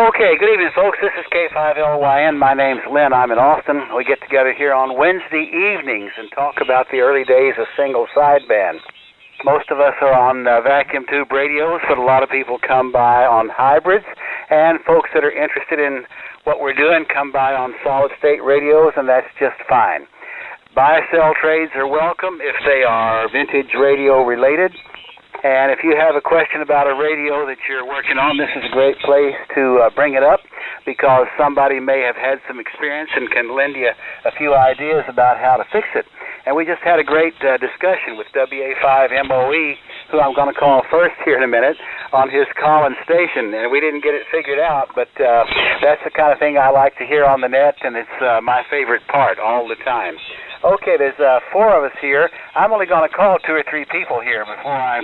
Okay, good evening, folks. This is K5LYN. My name's Lynn. I'm in Austin. We get together here on Wednesday evenings and talk about the early days of single sideband. Most of us are on vacuum tube radios, but a lot of people come by on hybrids, and folks that are interested in what we're doing come by on solid-state radios, and that's just fine. Buy-sell trades are welcome if they are vintage radio related. And if you have a question about a radio that you're working on, this is a great place to bring it up, because somebody may have had some experience and can lend you a few ideas about how to fix it. And we just had a great discussion with WA5MOE, who I'm going to call first here in a minute, on his Collins station. And we didn't get it figured out, but that's the kind of thing I like to hear on the net, and it's my favorite part all the time. Okay, there's four of us here. I'm only going to call two or three people here before I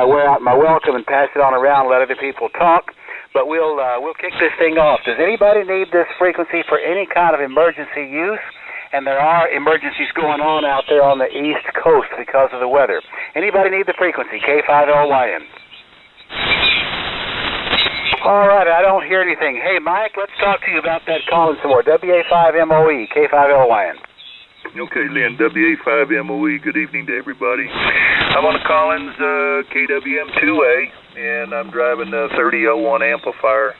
wear out my welcome and pass it on around and let other people talk. But we'll kick this thing off. Does anybody need this frequency for any kind of emergency use? And there are emergencies going on out there on the East Coast because of the weather. Anybody need the frequency? K5LYN. All right, I don't hear anything. Hey, Mike, let's talk to you about that calling some more. WA5MOE, K5LYN. Okay, Lynn, WA5MOE, good evening to everybody. I'm on the Collins KWM2A, and I'm driving the 3001 amplifier,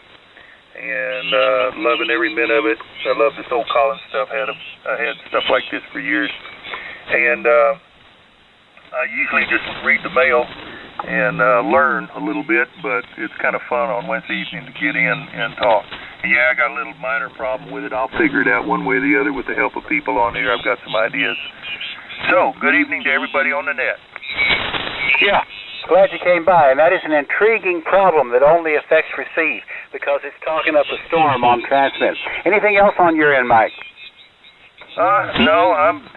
and loving every minute of it. I love this old Collins stuff. I had stuff like this for years. And I usually just read the mail and learn a little bit, but it's kind of fun on Wednesday evening to get in and talk. Yeah, I got a little minor problem with it. I'll figure it out one way or the other with the help of people on here. I've got some ideas. So, good evening to everybody on the net. Yeah, glad you came by. And that is an intriguing problem that only affects receive, because it's talking up a storm on transmit. Anything else on your end, Mike? No, I'm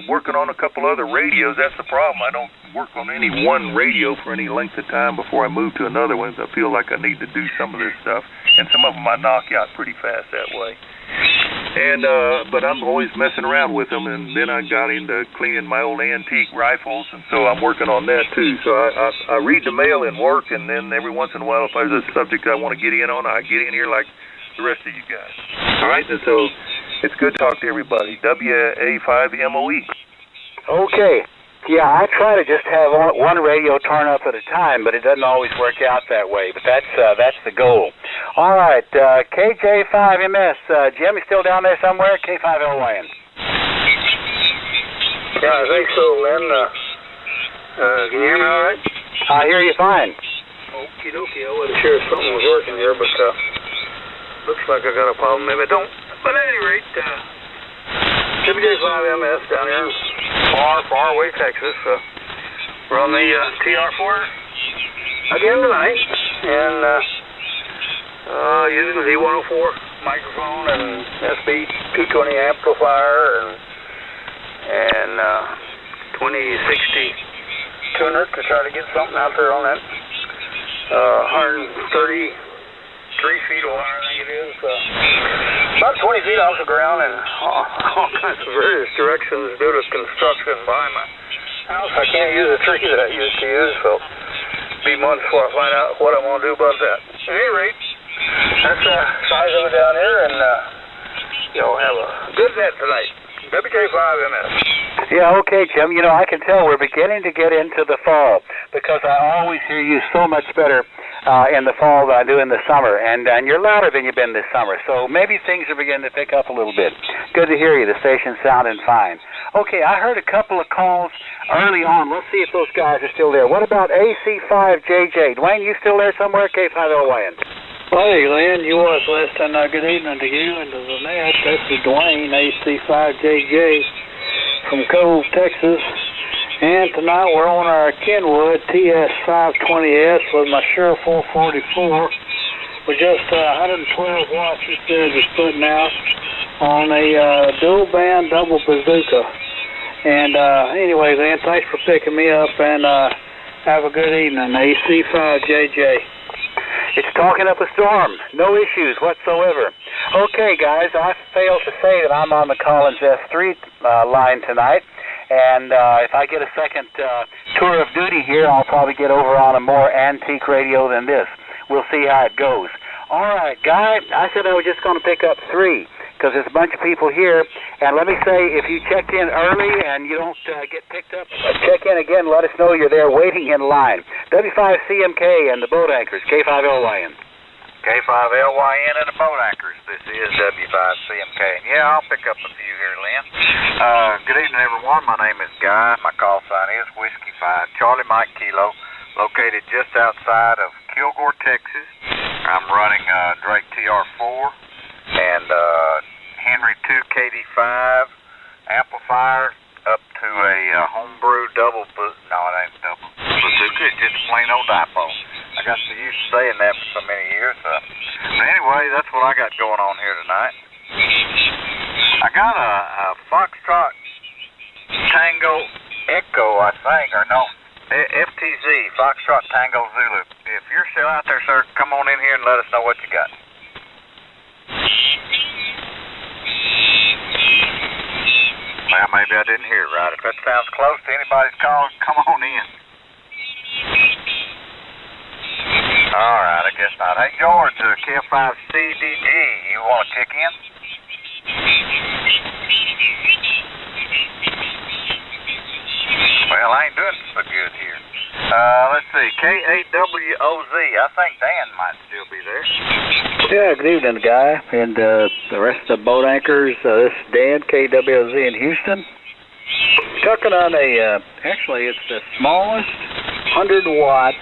working on a couple other radios. That's the problem. I don't work on any one radio for any length of time before I move to another one. I feel like I need to do some of this stuff, and some of them I knock out pretty fast that way. And but I'm always messing around with them, and then I got into cleaning my old antique rifles, and so I'm working on that too. So I read the mail and work, and then every once in a while, if there's a subject I want to get in on, I get in here like the rest of you guys. All right, and so it's good to talk to everybody. WA5MOE. Okay. Yeah, I try to just have one radio turn up at a time, but it doesn't always work out that way. But that's the goal. All right, KJ5MS. Jim, you still down there somewhere? K5LYN. Yeah, I think so, Lynn. Can you hear me all right? I hear you fine. Okie dokie. I wasn't sure if something was working here, but looks like I got a problem. Maybe I don't. But at any rate, WJ5MS down here in far away Texas. We're on the TR4 again tonight, and using the Z104 microphone and SB220 amplifier and 2060 tuner to try to get something out there on that 133 feet or higher, I think it is. About 20 feet off the ground in all kinds of various directions due to construction behind my house. I can't use the tree that I used to use, so it'll be months before I find out what I'm going to do about that. At any rate, that's the size of it down here, and you'll have a good net tonight. WJ5MS. Yeah, okay, Jim. You know, I can tell we're beginning to get into the fall, because I always hear you so much better in the fall than I do in the summer, and you're louder than you've been this summer, so maybe things are beginning to pick up a lit's bit. Good to hear you. The station's sounding fine. Okay, I heard a couple of calls early on. Let's see if those guys are still there. What about AC5JJ? Dwayne, you still there somewhere? K5LYN. Hey, Lynn, you was last time. Good evening to you and to the net. This is Dwayne, AC5JJ from Cove, Texas. And tonight we're on our Kenwood TS520S with my Shure 444 with just 112 watts instead of just putting out on a dual band double bazooka. And anyway, Lynn, thanks for picking me up, and have a good evening. AC5JJ. It's talking up a storm. No issues whatsoever. Okay, guys, I failed to say that I'm on the Collins S3 line tonight. And if I get a second tour of duty here, I'll probably get over on a more antique radio than this. We'll see how it goes. All right, Guy, I said I was just going to pick up 3 because there's a bunch of people here. And let me say, if you check in early and you don't get picked up, check in again. Let us know you're there waiting in line. W5CMK and the boat anchors, K5LYN. K5LYN and the boat anchors. This is W5CMK. Yeah, I'll pick up a few here, Lynn. Good evening, everyone. My name is Guy. My call sign is Whiskey 5 Charlie Mike Kilo, located just outside of Kilgore, Texas. I'm running Drake TR4 and Henry 2 KD5 amplifier up to a homebrew double, no, it ain't double bazooka, it's just plain old dipole. I got so used to saying that for so many years. But anyway, that's what I got going on here tonight. I got a Foxtrot Tango Echo, I think, or no, FTZ, Foxtrot Tango Zulu. If you're still out there, sir, come on in here and let us know what you got. Well, maybe I didn't hear it right. If that sounds close to anybody's call, come on in. All right, I guess not. Hey, George, K5CDG, you want to check in? Well, I ain't doing so good here. Let's see, K8WOZ. I think Dan might still be there. Yeah, good evening, Guy, and the rest of the boat anchors. This is Dan, KWOZ in Houston. Talking on actually, it's the smallest 100-watt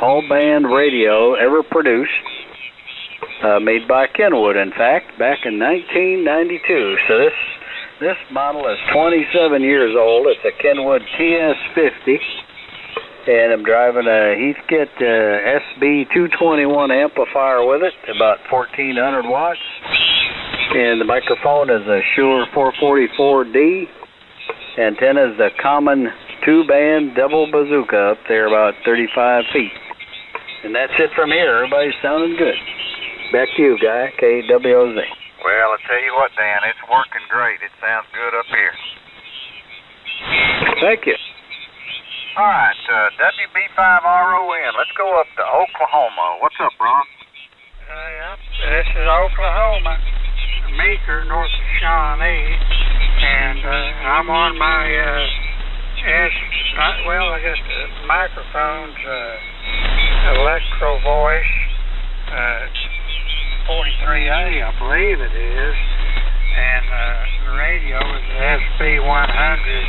all-band radio ever produced, made by Kenwood, in fact, back in 1992. So this model is 27 years old. It's a Kenwood TS50, and I'm driving a Heathkit SB221 amplifier with it, about 1,400 watts. And the microphone is a Shure 444D. Antenna is the common 2-band double bazooka up there about 35 feet. And that's it from here. Everybody's sounding good. Back to you, Guy, KWOZ. Well, I tell you what, Dan, it's working great. It sounds good up here. Thank you. All right, WB5RON. Let's go up to Oklahoma. What's up, Ron? Yep, this is Oklahoma, Meeker, north of Shawnee, and I'm on my I guess the microphone's Electro Voice 43A, I believe it is, and the radio is the SB100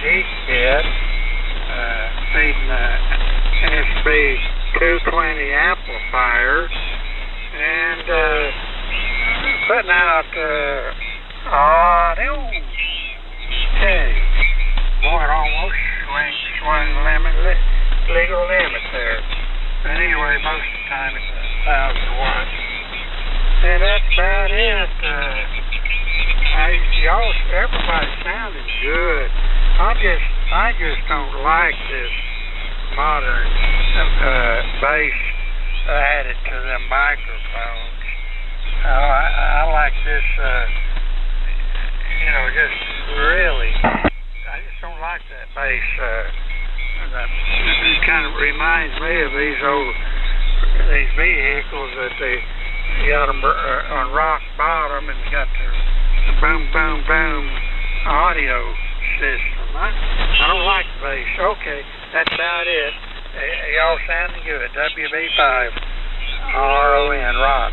G-Kit, feeding the SB220 amplifier, and putting out audio. Okay. Boy, it almost swung legal limit there. But anyway, most of the time it's 1,000 watts. And that's about it. Everybody sounded good. I just don't like this modern bass added to the microphones. I like this, just really. I just don't like that bass. It kind of reminds me of these vehicles that they got them on rock bottom and got the boom, boom, boom audio system. I don't like the bass. Okay, that's about it. Y'all sounding good. WB5RON, Ron.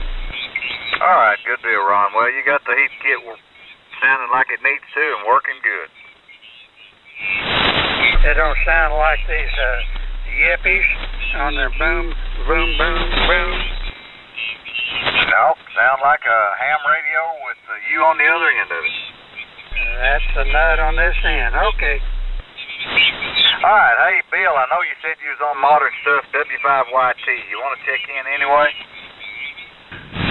All right, good deal, Ron. Well, you got the Heathkit sounding like it needs to and working good. They don't sound like these yippies on their boom, boom, boom, boom. No, sound like a ham radio with you on the other end of it. That's the nut on this end. Okay. All right, hey, Bill, I know you said you was on modern stuff, W5YT. You want to check in anyway?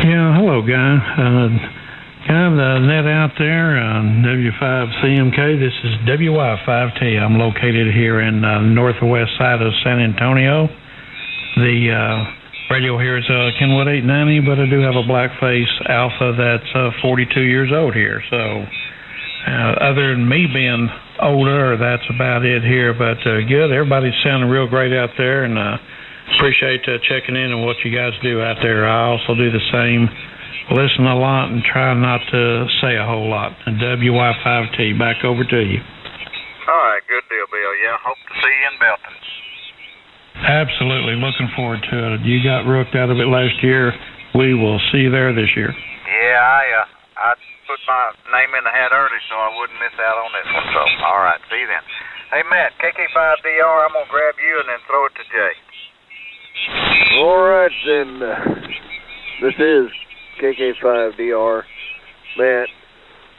Yeah, hello, Guy. Kind of the net out there on W5CMK. This is WY5T. I'm located here in the northwest side of San Antonio. The radio here is Kenwood 890, but I do have a Blackface Alpha that's 42 years old here. So other than me being older, that's about it here. But good, everybody's sounding real great out there, and appreciate checking in on what you guys do out there. I also do the same. Listen a lot and try not to say a whole lot. And WY5T, back over to you. All right, good deal, Bill. Yeah, hope to see you in Belton. Absolutely, looking forward to it. You got rooked out of it last year. We will see you there this year. Yeah, I put my name in the hat early so I wouldn't miss out on this one. So, all right, see you then. Hey, Matt, KK5DR, I'm going to grab you and then throw it to Jay. All right, then. This is KK5DR. Matt,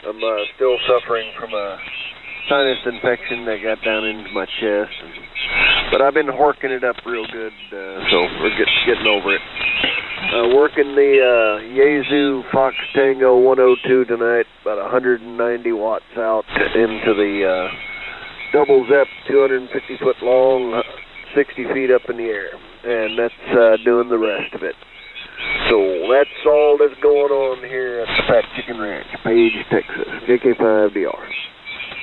I'm still suffering from a sinus infection that got down into my chest. But I've been working it up real good, so we're getting over it. Working the Yaesu Fox Tango 102 tonight, about 190 watts out into the double ZEP, 250 foot long, 60 feet up in the air. And that's doing the rest of it. So that's all that's going on here at the Fat Chicken Ranch, Page, Texas. KK5DR.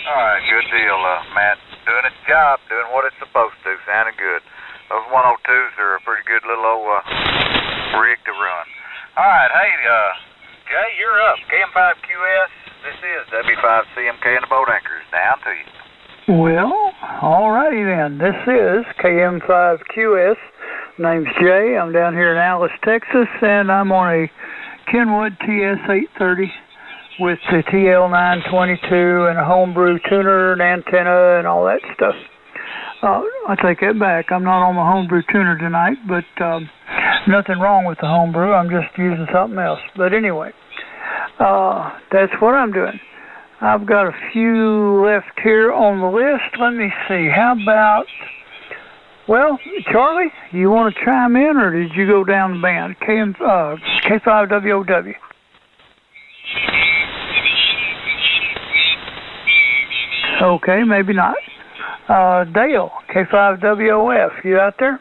All right, good deal, Matt. Doing its job, doing what it's supposed to. Sounding good. Those 102s are a pretty good little old rig to run. All right, hey, Jay, you're up. KM5QS. This is W5CMK and the Boat Anchors. Down to you. Well, all righty then. This is KM5QS. Name's Jay. I'm down here in Alice, Texas, and I'm on a Kenwood TS830 with the TL922 and a homebrew tuner and antenna and all that stuff. I take that back. I'm not on my homebrew tuner tonight, but nothing wrong with the homebrew. I'm just using something else. But anyway, that's what I'm doing. I've got a few left here on the list. Let me see. How about, well, Charlie, you want to chime in, or did you go down the band? K5WOW. Okay, maybe not. Dale, K5WOF, you out there?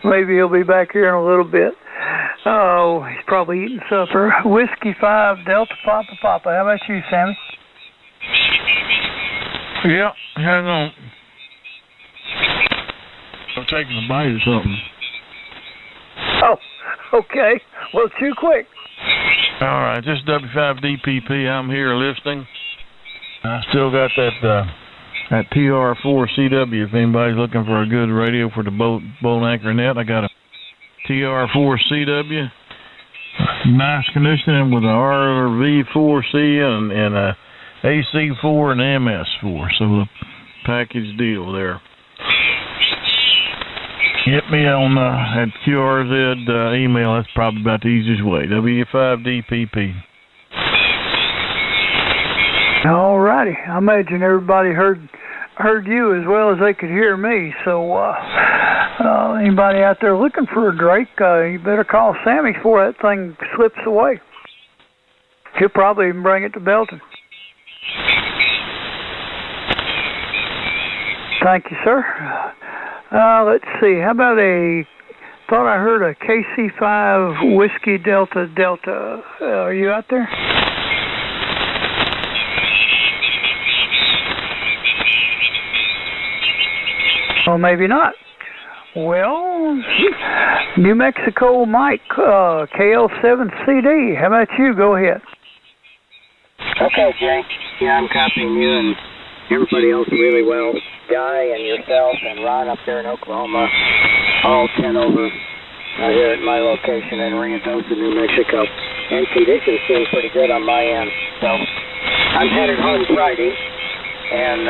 Maybe he'll be back here in a little bit. Oh, he's probably eating supper. Whiskey 5, Delta Papa Papa. How about you, Sammy? Yeah, hang on. I'm taking a bite or something. Oh, okay. Well, too quick. All right, this is W5DPP. I'm here listening. I still got that TR4CW. If anybody's looking for a good radio for the boat anchor net, I got a TR4CW. Nice conditioning with an RV4C and a AC4 and MS4. So the package deal there. Get me on at QRZ email. That's probably about the easiest way. W5DPP. All righty. I imagine everybody heard you as well as they could hear me. So anybody out there looking for a Drake, you better call Sammy before that thing slips away. He'll probably even bring it to Belton. Thank you, sir. Let's see. How about thought I heard a KC5 Whiskey Delta Delta. Are you out there? Well, maybe not. Well, New Mexico Mike, KL7CD. How about you? Go ahead. Okay, Jay. Yeah, I'm copying you and everybody else really well. Guy and yourself and Ron up there in Oklahoma, all 10 over here at my location in Riadosa, New Mexico. And conditions seem pretty good on my end. So I'm headed home Friday, and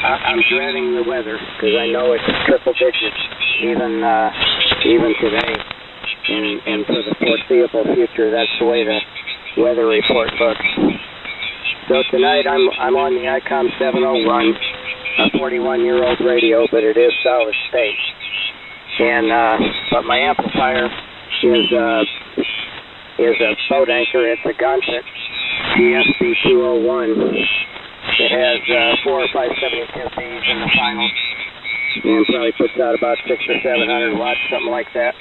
I'm dreading the weather because I know it's triple digits even today. And for the foreseeable future, that's the way the weather report looks. So tonight I'm on the ICOM 701. A 41-year-old radio, but it is solid state. And but my amplifier is a boat anchor. It's a Gonset GSB201. It has 4 or 5 72Bs in the final, and probably puts out about 600 or 700 watts, something like that.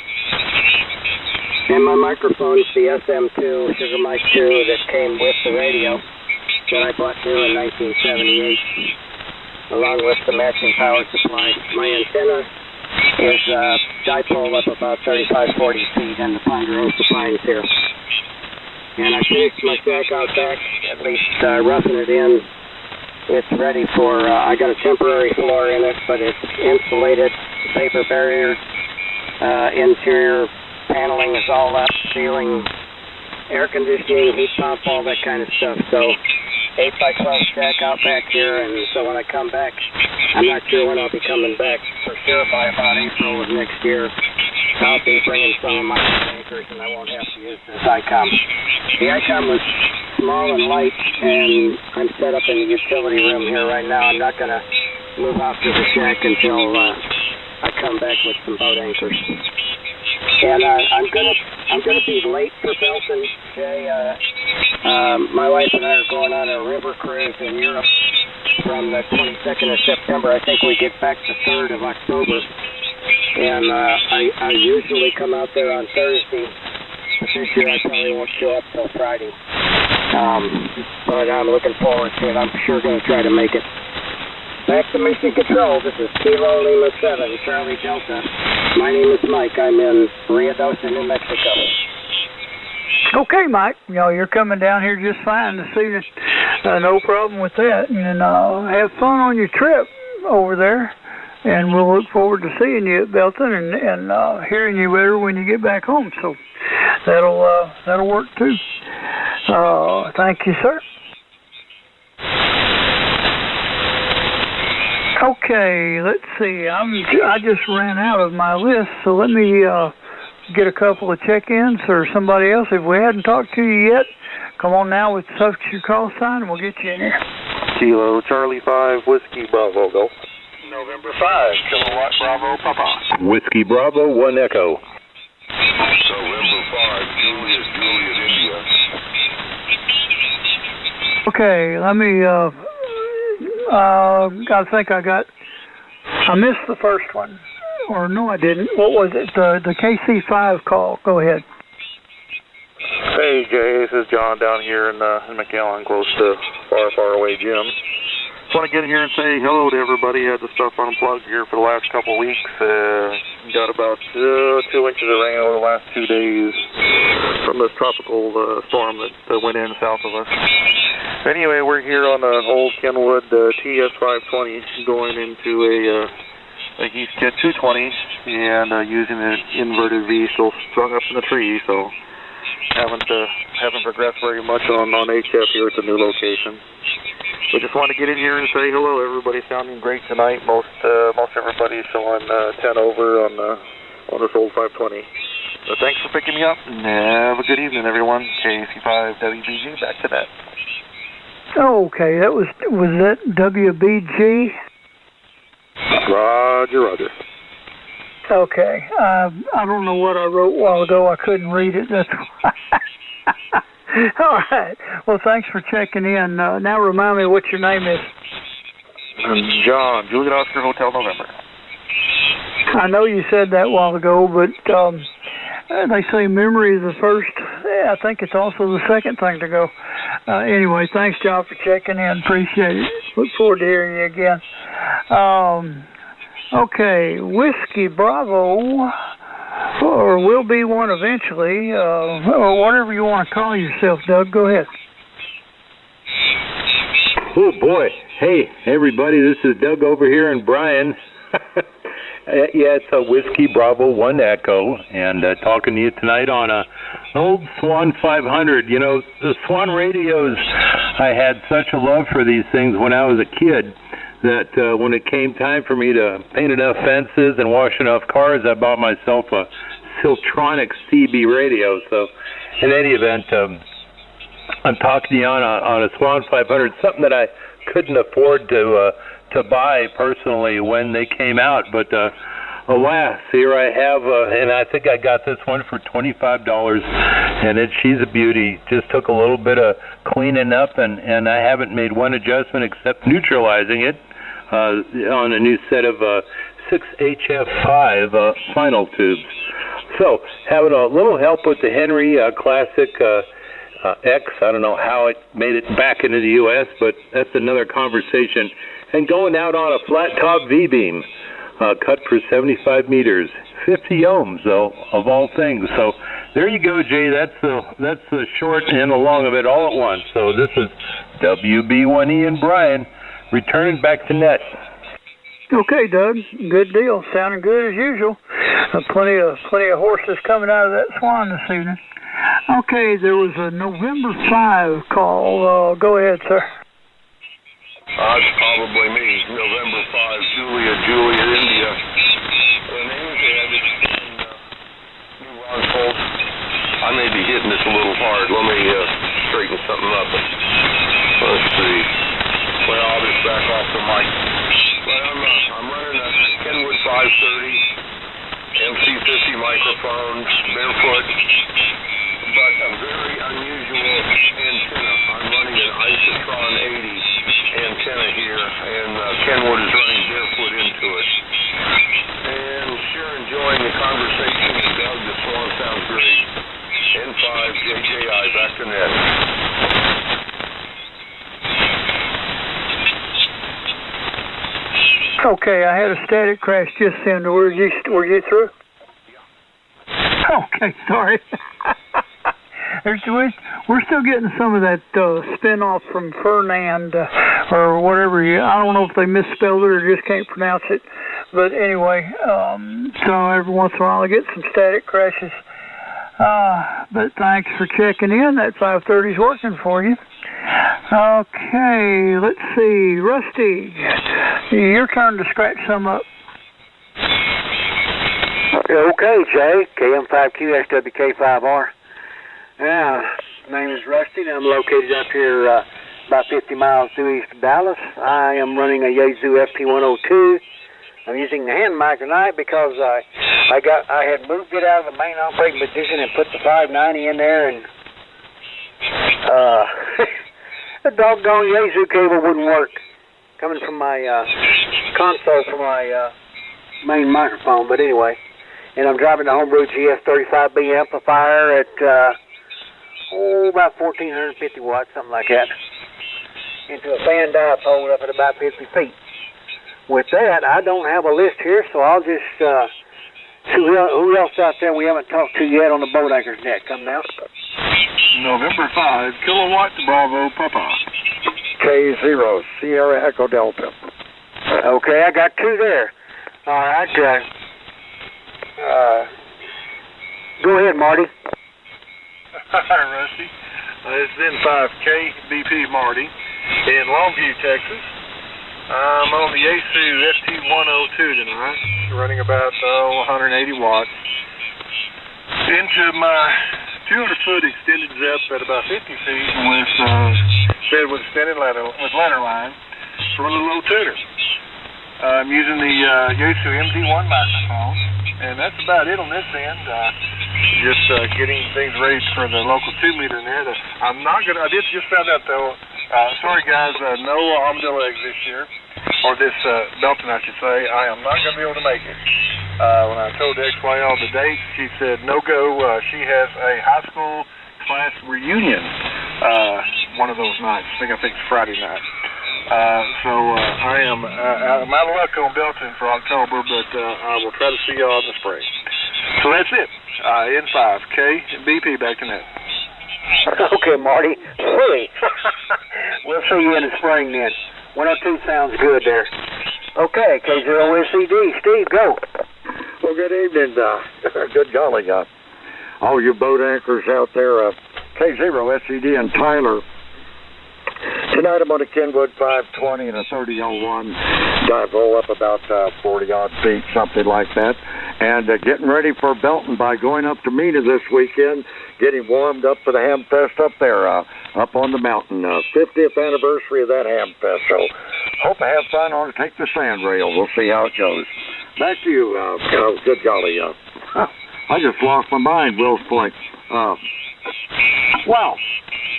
And my microphone's the SM2 Sugar Mic 2 that came with the radio. that I bought new in 1978, along with the matching power supply. My antenna is dipole up about 35-40 feet in the ponderosa pines here. And I finished my track out back, at least roughing it in. It's ready for, I got a temporary floor in it, but it's insulated, paper barrier, interior paneling is all up, ceiling, air conditioning, heat pump, all that kind of stuff. So 8x12 stack out back here, and so when I come back, I'm not sure when I'll be coming back. For sure by about April of next year, I'll be bringing some of my anchors, and I won't have to use this ICOM. The ICOM was small and light, and I'm set up in the utility room here right now. I'm not going to move out to the shack until I come back with some boat anchors. And I'm gonna be late for Belton, Jay. My wife and I are going on a river cruise in Europe from the 22nd of September. I think we get back the 3rd of October. And I usually come out there on Thursday. But this year I probably won't show up till Friday. But I'm looking forward to it. I'm sure going to try to make it. Back to Mission Control. This is Kilo Lima 7, Charlie Delta. My name is Mike. I'm in Ruidoso, New Mexico. Okay, Mike. You know, you're coming down here just fine this evening. No problem with that. And have fun on your trip over there. And we'll look forward to seeing you at Belton and hearing you better when you get back home. So that'll work too. Thank you, sir. Okay, let's see. I just ran out of my list, so let me get a couple of check-ins or somebody else. If we hadn't talked to you yet, come on now with subject your call sign, and we'll get you in here. Kilo Charlie 5 Whiskey Bravo, go. November 5, Kilowatt Bravo, Papa. Whiskey Bravo, 1 Echo. November 5, Julius India. Okay, let me, I think I missed the first one. Or no, I didn't. What was it? The KC5 call. Go ahead. Hey, Jay, this is John down here in McAllen, close to far away Jim. Just want to get in here and say hello to everybody. Had the stuff unplugged here for the last couple of weeks. Got about 2 inches of rain over the last 2 days from this tropical storm that went in south of us. Anyway, we're here on an old Kenwood TS520 going into a Heathkit 220 and using an inverted V still strung up in the tree, so haven't progressed very much on HF here at the new location. We just want to get in here and say hello. Everybody's sounding great tonight. Most everybody's showing 10 over on this old 520. So thanks for picking me up, and have a good evening, everyone. KC5WBG, back to that. Okay, was that WBG? Roger. Okay, I don't know what I wrote a while ago. I couldn't read it. That's why. All right. Well, thanks for checking in. Now remind me what your name is. John, Juliet Oscar Hotel November. I know you said that a while ago, but they say memory is the first. I think it's also the second thing to go. Anyway, thanks, John, for checking in. Appreciate it. Look forward to hearing you again. Okay, Whiskey Bravo, or will be one eventually, or whatever you want to call yourself, Doug. Go ahead. Oh, boy. Hey, everybody, this is Doug over here and Brian. Yeah, it's a Whiskey Bravo 1 Echo, and talking to you tonight on an old Swan 500. You know, the Swan radios, I had such a love for these things when I was a kid that when it came time for me to paint enough fences and wash enough cars, I bought myself a Siltronic CB radio. So in any event, I'm talking to you on a Swan 500, something that I couldn't afford to buy personally when they came out, but alas, here I have, and I think I got this one for $25, and she's a beauty. Just took a little bit of cleaning up, and I haven't made one adjustment except neutralizing it on a new set of 6HF5 final tubes. So, having a little help with the Henry Classic X. I don't know how it made it back into the U.S., but that's another conversation. And going out on a flat-top V-beam, cut for 75 meters, 50 ohms, though, of all things. So there you go, Jay. That's the short and the long of it all at once. So this is WB1E and Brian returning back to net. Okay, Doug. Good deal. Sounding good as usual. Plenty of horses coming out of that Swan this evening. Okay, there was a November 5 call. Go ahead, sir. It's probably me. November 5, Julia, India. The name tag is New Ron Foltz. I may be hitting this a little hard. Let me straighten something up. Let's see. Well, I'll just back off the mic. But I'm running a Kenwood 530, MC50 microphone, barefoot, but a very unusual antenna. I'm running an Isotron 80 antenna here, and Kenwood is running barefoot into it. And sure enjoying the conversation, and Doug, the Swan sounds great. N5, JJI, back to net. Okay, I had a static crash just then. Were you through? Okay, sorry. We're still getting some of that spin-off from Fernand or whatever. I don't know if they misspelled it or just can't pronounce it. But anyway, so every once in a while I get some static crashes. But thanks for checking in. That 530's working for you. Okay, let's see. Rusty, your turn to scratch some up. Okay, Jay. KM5Q SWK5R. Yeah, my name is Rusty, and I'm located up here about 50 miles due east of Dallas. I am running a Yaesu FT102. I'm using the hand mic tonight because I had moved it out of the main operating position and put the 590 in there, and the doggone Yaesu cable wouldn't work coming from my console for my main microphone. But anyway, and I'm driving the homebrew GS35B amplifier at about 1,450 watts, something like that, into a fan dipole up at about 50 feet. With that, I don't have a list here, so I'll just see who else out there we haven't talked to yet on the Boat Anchors net. Come now. November 5, Kilowatt Bravo Papa. K0, Sierra Echo Delta. Okay, I got two there. All right. Go ahead, Marty. Hi, Rusty. This is N5K BP Marty in Longview, Texas. I'm on the Yaesu FT102 tonight, running about 180 watts. Into my 200-foot extended ZEP at about 50 feet with extended ladder line for a little old tuner. I'm using the Yaesu MD1 microphone, and that's about it on this end. Just getting things ready for the local 2-meter in there. I did just found out though. Sorry guys, no armadillo eggs this year, or this Belton I should say. I am not going to be able to make it. When I told XYL the date, she said no go. She has a high school class reunion one of those nights. I think it's Friday night. So I'm out of luck on Belton for October, but I will try to see y'all in the spring. So that's it. N5K BP back to net. Okay, Marty. Sweet. We'll see you in the spring then. 102 sounds good there. Okay, K0SCD. Steve, go. Well, good evening. Good golly. All you boat anchors out there, K0SCD and Tyler. Tonight I'm on a Kenwood 520 and a 3001. Dive roll up about 40-odd feet, something like that. And getting ready for Belton by going up to Mena this weekend, getting warmed up for the Hamfest up there, up on the mountain. 50th anniversary of that Hamfest. So hope I have fun on it. Take the sand rail. We'll see how it goes. Back to you. Good golly. I just lost my mind, Will's Point. Wow.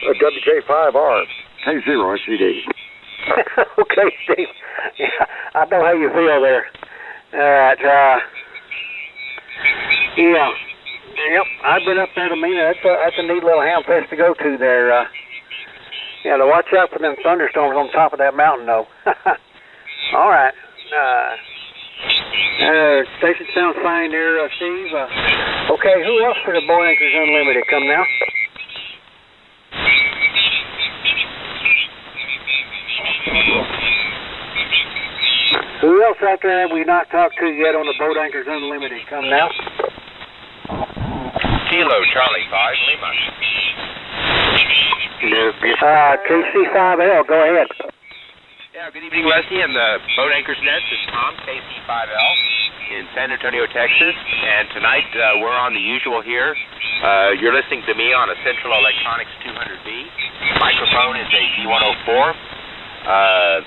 WK5R, K0SCD. Okay, Steve. Yeah, I know how you feel there. All right. Yeah. Yep, I've been up there to Mena. That's a neat little ham fest to go to there. Yeah, to watch out for them thunderstorms on top of that mountain, though. All right. Station sounds fine there, Steve. Okay, who else for the Boat Anchors Unlimited? Come now. Who else out there have we not talked to yet on the Boat Anchors Unlimited? Come now. Kilo Charlie 5 Lima. KC5L, go ahead. Yeah, good evening, Leslie, and the Boat Anchors Net. This is Tom, KC5L, in San Antonio, Texas. And tonight we're on the usual here. You're listening to me on a Central Electronics 200B. Microphone is a D104.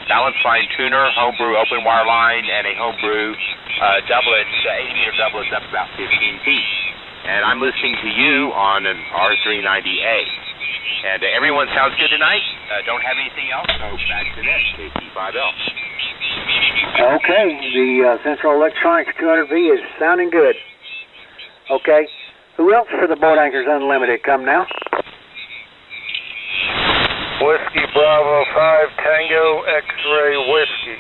Balance line tuner, homebrew open wire line, and a homebrew doublet, 80-meter doublet up about 15 feet. And I'm listening to you on an R390A. And everyone sounds good tonight. Don't have anything else, so back to net, KC5L. Okay, the Central Electronics 200V is sounding good. Okay, who else for the Boat Anchors Unlimited? Come now. Whiskey Bravo 5 Tango X-Ray Whiskey.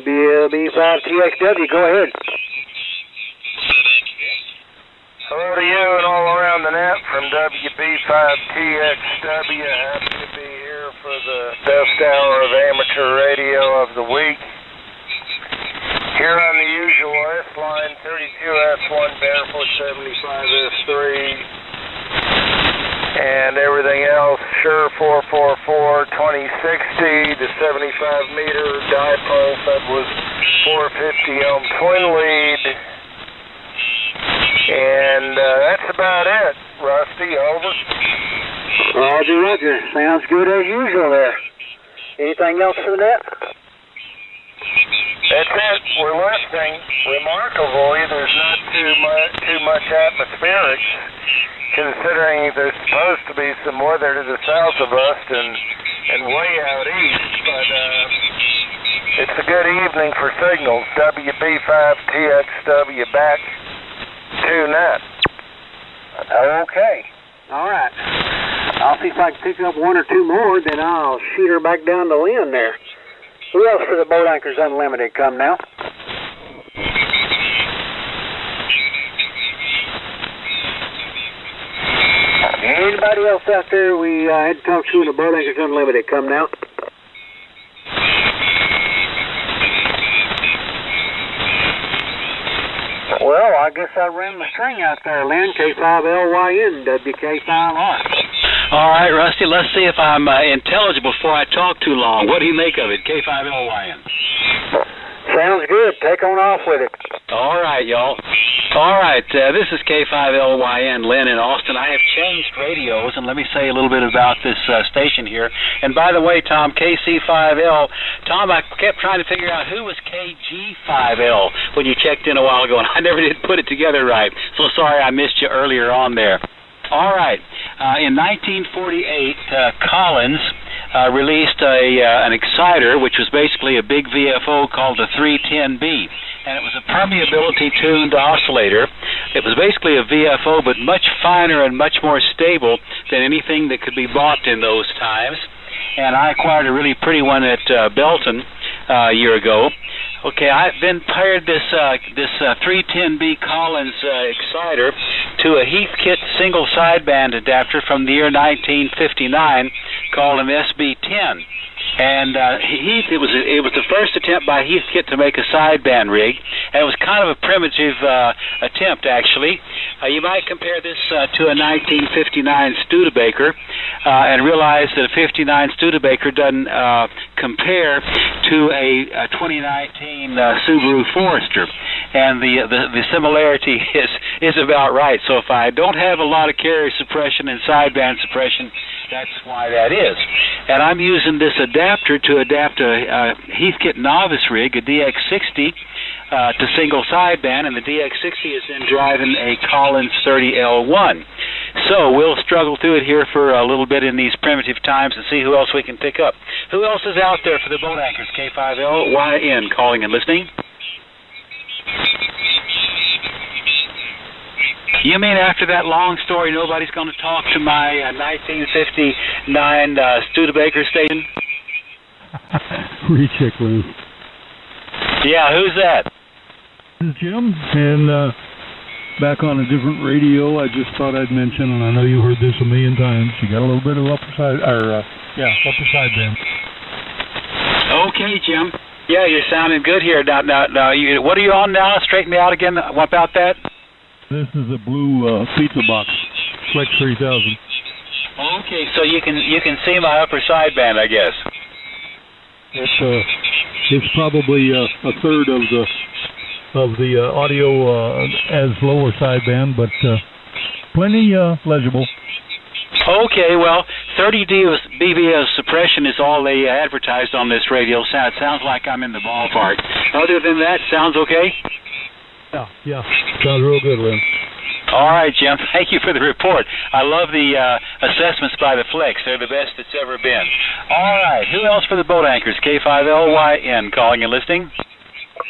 BLB5TXW, go ahead. Hello to you and all around the net from WB5TXW. Happy to be here for the best hour of amateur radio of the week. Here on the usual S-Line, 32S1 Barefoot 75S3. And everything else, Sure 444 2060, the 75-meter dipole that was 450 ohm twin lead. And that's about it, Rusty. Over. Roger, Roger. Sounds good as usual there. Anything else for the net? That's it. We're listening. Remarkably, there's not too much atmospherics, considering there's supposed to be some weather to the south of us and way out east. But it's a good evening for signals. WB5TXW back to net. Okay. All right. I'll see if I can pick up one or two more, then I'll shoot her back down to Lynn there. Who else for the Boat Anchors Unlimited? Come now. Anybody else out there we had to talk to in the Boat Anchors Unlimited? Come now. Well, I guess I ran the string out there, Lynn. K5LYN, WK5R. All right, Rusty, let's see if I'm intelligible before I talk too long. What do you make of it, K5LYN? Sounds good. Take on off with it. All right, y'all. All right, this is K5LYN, Lynn in Austin. I have changed radios, and let me say a little bit about this station here. And by the way, Tom, KC5L, Tom, I kept trying to figure out who was KG5L when you checked in a while ago, and I never did put it together right. So sorry I missed you earlier on there. All right. In 1948, Collins released an exciter, which was basically a big VFO called the 310B. And it was a permeability-tuned oscillator. It was basically a VFO, but much finer and much more stable than anything that could be bought in those times. And I acquired a really pretty one at Belton a year ago. Okay, I then paired this 310B Collins exciter to a Heathkit single sideband adapter from the year 1959 called an SB10. And it was the first attempt by Heathkit to make a sideband rig, and it was kind of a primitive attempt, actually. You might compare this to a 1959 Studebaker and realize that a 59 Studebaker doesn't compare to a 2019 Subaru Forester, and the similarity is about right. So if I don't have a lot of carrier suppression and sideband suppression, that's why that is. And I'm using this adapter to adapt a Heathkit novice rig, a DX60, to single sideband, and the DX60 is then driving a Collins 30L1. So we'll struggle through it here for a little bit in these primitive times and see who else we can pick up. Who else is out there for the Boat Anchors? K5LYN calling and listening. You mean after that long story, nobody's going to talk to my 1959 Studebaker station? Recheck, Lynn. Yeah, who's that? This is Jim, and back on a different radio. I just thought I'd mention, and I know you heard this a million times. You got a little bit of upper sideband. Okay, Jim. Yeah, you're sounding good here. Now, what are you on now? Straighten me out again. What about that? This is a blue pizza box, Flex 3000. Okay, so you can see my upper sideband, I guess. It's probably a third of the audio as lower sideband, but plenty legible. Okay, well, 30 dB of suppression is all they advertised on this radio. It sounds like I'm in the ballpark. Other than that, sounds okay? Yeah. Sounds real good, Lynn. All right, Jim. Thank you for the report. I love the assessments by the Flex. They're the best it's ever been. All right. Who else for the boat anchors? K5LYN calling and listening.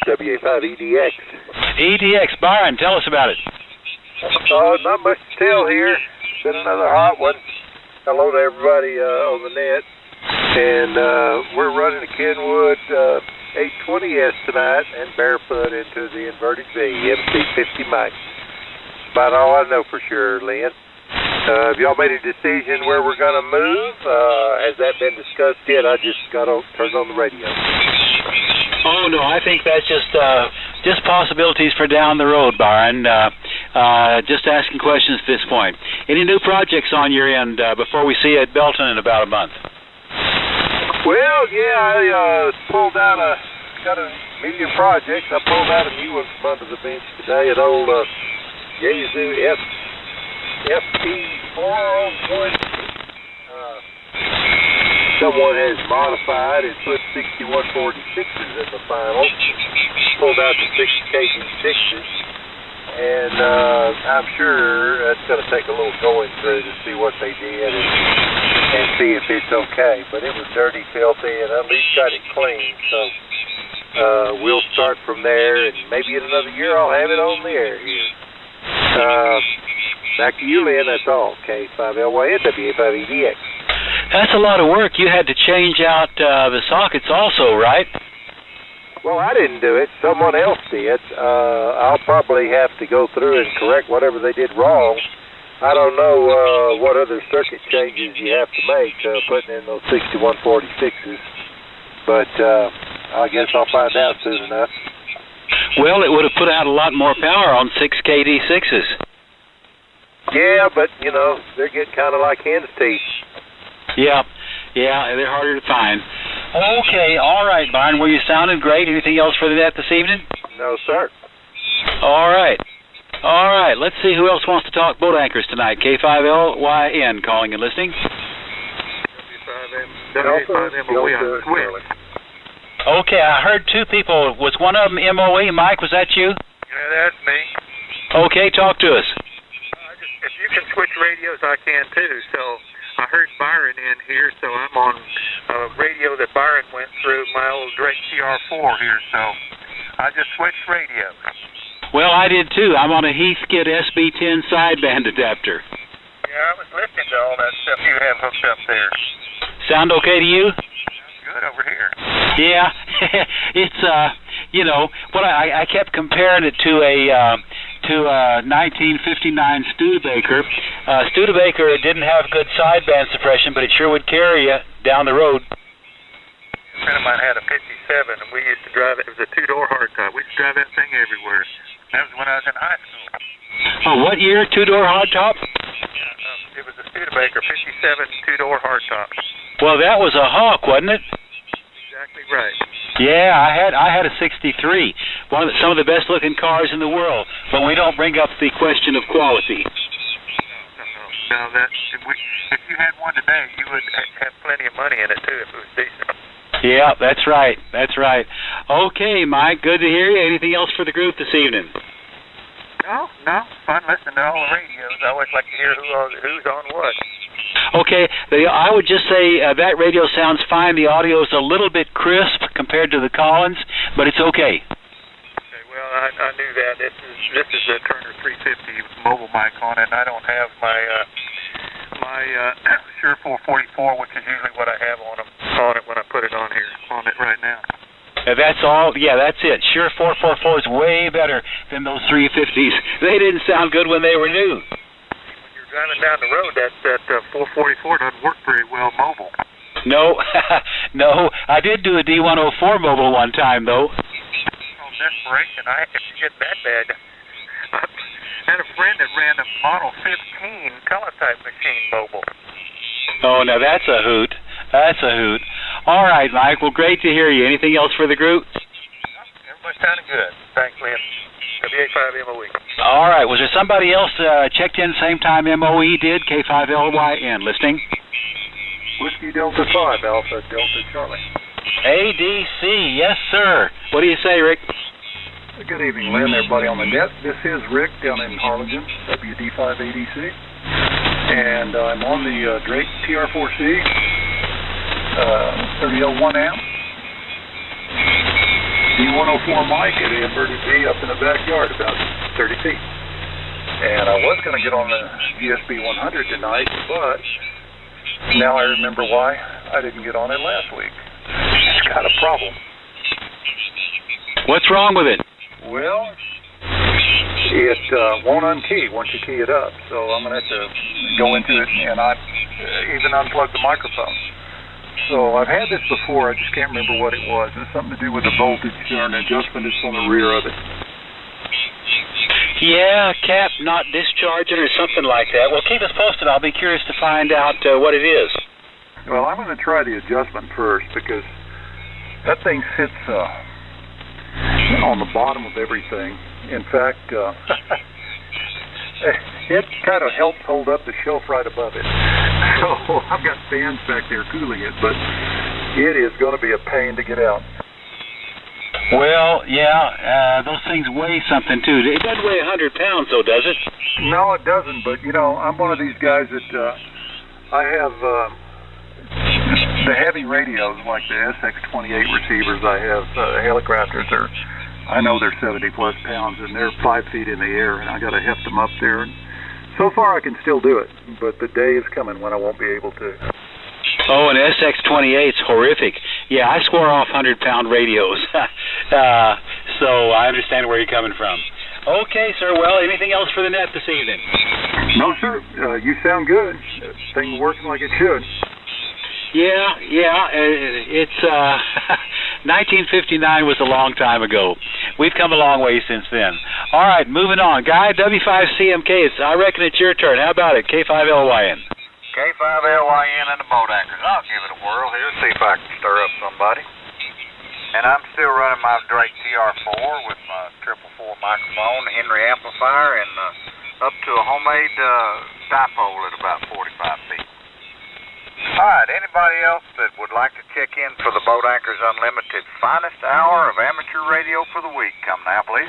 WA5EDX. EDX. Byron, tell us about it. Not much to tell here. Been another hot one. Hello to everybody on the net. And we're running a Kenwood 820S tonight and barefoot into the inverted V, MC50 Max. About all I know for sure, Lynn. Have y'all made a decision where we're going to move? Has that been discussed yet? I just got turned on the radio. Oh, no, I think that's just possibilities for down the road, Byron. Just asking questions at this point. Any new projects on your end before we see you at Belton in about a month? Well, yeah, I pulled out got a million projects. I pulled out a new one from under the bench today, an old Yaesu FP401. Someone has modified and put 6146s in the final. Pulled out the 6KD6s. And I'm sure it's going to take a little going through to see what they did and see if it's okay. But it was dirty, filthy, and at least got it clean. So we'll start from there, and maybe in another year I'll have it on the air here. Back to you, Lynn. That's all. K5LYN, WA5EDX. That's a lot of work. You had to change out the sockets also, right? Well, I didn't do it. Someone else did. I'll probably have to go through and correct whatever they did wrong. I don't know what other circuit changes you have to make putting in those 6146s, but I guess I'll find out soon enough. Well, it would have put out a lot more power on 6KD6s. Yeah, but, they're getting kind of like hen's teeth. Yeah, they're harder to find. Okay, all right, Byron. Well, you sounded great. Anything else for the net this evening? No, sir. All right. Let's see who else wants to talk boat anchors tonight. K5LYN calling and listening. W5M. Okay, I heard two people. Was one of them MOE? Mike, was that you? Yeah, that's me. Okay, talk to us. If you can switch radios, I can too. So I heard Byron in here, so I'm on a radio that Byron went through, my old Drake TR4 here, so I just switched radios. Well, I did too. I'm on a Heathkit SB10 sideband adapter. Yeah, I was listening to all that stuff you have hooked up there. Sound okay to you? Good over here. Yeah, it's what I kept comparing it to a 1959 Studebaker. Studebaker didn't have good sideband suppression, but it sure would carry you down the road. A friend of mine had a 57, and we used to drive it. It was a two-door hardtop. We used to drive that thing everywhere. That was when I was in high school. Oh, what year? Two-door hardtop? Yeah, it was a Studebaker 57 two-door hardtop. Well, that was a Hawk, wasn't it? Exactly right. Yeah, I had a 63, some of the best-looking cars in the world. But we don't bring up the question of quality. No. If you had one today, you would have plenty of money in it too if it was decent. Yeah, that's right. Okay, Mike, good to hear you. Anything else for the group this evening? No. Fun listening to all the radios. I always like to hear who's on what. Okay, I would just say that radio sounds fine. The audio is a little bit crisp compared to the Collins, but it's okay. Okay, well, I knew that. This is a Turner 350 mobile mic on it, and I don't have my Shure 444, which is usually what I have on it when I put it on it right now. That's all. Yeah, that's it. Shure 444 is way better than those 350s. They didn't sound good when they were new. When you're driving down the road, that 444 doesn't work very well mobile. No, no. I did do a D104 mobile one time, though. Oh, desperation. I had to get that bad. I had a friend that ran a Model 15 teletype machine mobile. Oh, now that's a hoot. That's a hoot. All right, Mike. Well, great to hear you. Anything else for the group? Everybody's sounding good. Thanks, Lynn. WA5MOE. All right. Was there somebody else checked in same time MOE did? K5LYN. Listening? Whiskey Delta 5, Alpha Delta Charlie. ADC. Yes, sir. What do you say, Rick? Good evening, Lynn, everybody on the net. This is Rick down in Harlingen, WD5ADC. And I'm on the Drake TR4C, 30L1 amp. D104 mic at an inverted D up in the backyard, about 30 feet. And I was going to get on the GSB 100 tonight, but now I remember why I didn't get on it last week. It's got a problem. What's wrong with it? Well, it won't unkey once you key it up, so I'm going to have to go into it and I even unplug the microphone. So I've had this before, I just can't remember what it was. It's something to do with the voltage or an adjustment that's on the rear of it. Yeah, cap not discharging or something like that. Well, keep us posted. I'll be curious to find out what it is. Well, I'm going to try the adjustment first because that thing sits on the bottom of everything. In fact, it kind of helps hold up the shelf right above it. So I've got fans back there cooling it, but it is going to be a pain to get out. Well, yeah, those things weigh something too. It doesn't weigh 100 pounds, though, does it? No, it doesn't. But you know, I'm one of these guys that I have the heavy radios like the SX28 receivers. I have Helicrafters. I know they're 70 plus pounds, and they're 5 feet in the air, and I got to heft them up there. And so far, I can still do it, but the day is coming when I won't be able to. Oh, an SX28's horrific. Yeah, I swore off 100-pound radios. So I understand where you're coming from. Okay, sir. Well, anything else for the net this evening? No, sir. You sound good. Things working like it should. Yeah. It's 1959 was a long time ago. We've come a long way since then. All right, moving on. Guy, W5CMK, I reckon it's your turn. How about it? K5LYN. K5LYN and the boat anchors. I'll give it a whirl here, see if I can stir up somebody. And I'm still running my Drake TR4 with my 444 microphone, Henry amplifier, and up to a homemade dipole at about 45 feet. All right, anybody else that would like to check in for the Boat Anchors Unlimited finest hour of amateur radio for the week, come now, please.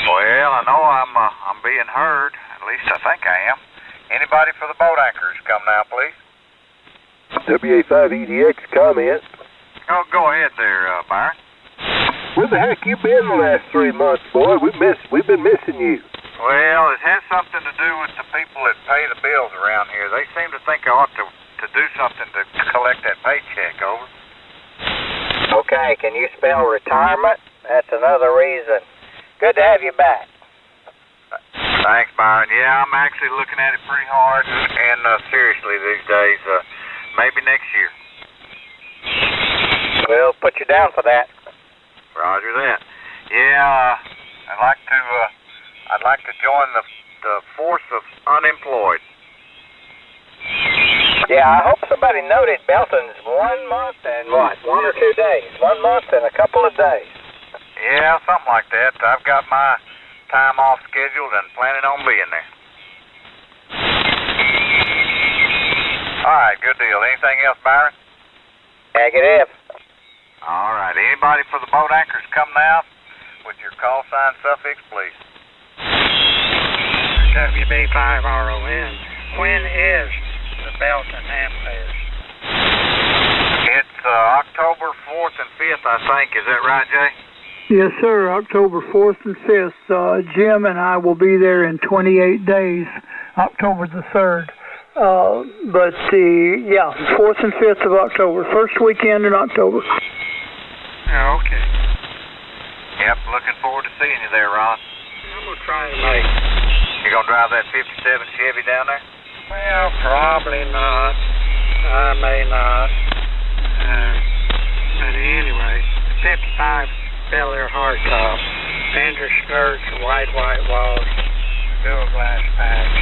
Well, I know I'm being heard. At least I think I am. Anybody for the Boat Anchors, come now, please. WA5EDX comment. Oh, go ahead there, Byron. Where the heck you been the last 3 months, boy? We've been missing you. Well, it has something to do with the people that pay the bills around here. They seem to think I ought to do something to collect that paycheck, over. Okay, can you spell retirement? That's another reason. Good to have you back. Thanks, Byron. Yeah, I'm actually looking at it pretty hard and seriously these days. Maybe next year. We'll put you down for that. Roger that. Yeah, I'd like to join the force of unemployed. Yeah, I hope somebody noted Belton's 1 month and what, 1 or 2 days? 1 month and a couple of days. Yeah, something like that. I've got my time off scheduled and planning on being there. All right, good deal. Anything else, Byron? Negative. All right. Anybody for the Boat Anchors come now with your call sign suffix, please. WB5RON. When is the Belton amp fair? It's October 4th and 5th, I think. Is that right, Jay? Yes, sir. October 4th and 5th. Jim and I will be there in 28 days, October the 3rd. But 4th and 5th of October, first weekend in October. Yeah, okay. Yep, looking forward to seeing you there, Ron. I'm going to try and make. You going to drive that 57 Chevy down there? Well, probably not. I may not. But anyway, 55 Bel Air hardtop, fender skirts, white walls, dual glass patch.